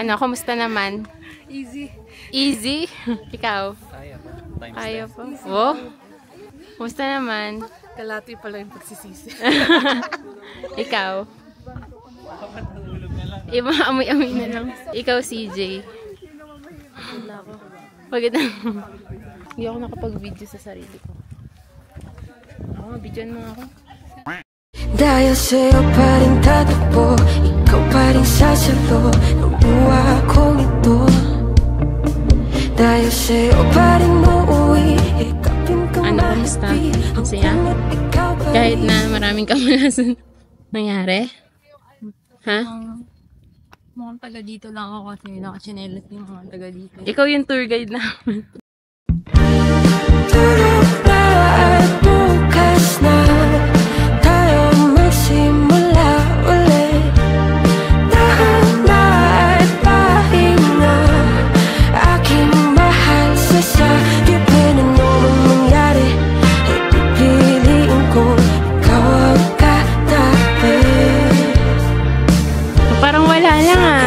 ano, kumusta naman? Easy. Easy? Ikaw? Kaya pa. Oh? Kumusta naman? Kalati pala yung pagsisisi. Ikaw? Iba, amoy-amoy na lang. Ikaw, CJ? Wala ko. Pagod na. Hindi ako nakapag-video sa sarili ko. Videoan mo ako. Dahil sa'yo pa rin tatakbo, ikaw pa rin sasalo ng buwa kong ito. Dahil sa'yo pa rin uuwi, ikapin ko Kamusta? Ang saya? Kahit na maraming kamalasan nangyari? Ha? Mukhang taga dito lang ako kasi nakachinelas yung mga taga dito. Ikaw yung tour guide namin. Tulog na at bukas na tayo magsimula ulit. Tahan na at pahinga, aking mahal sa sabihin ng anong mangyari. Ipipiliin ko ikaw ang katabi. Parang wala lang ah.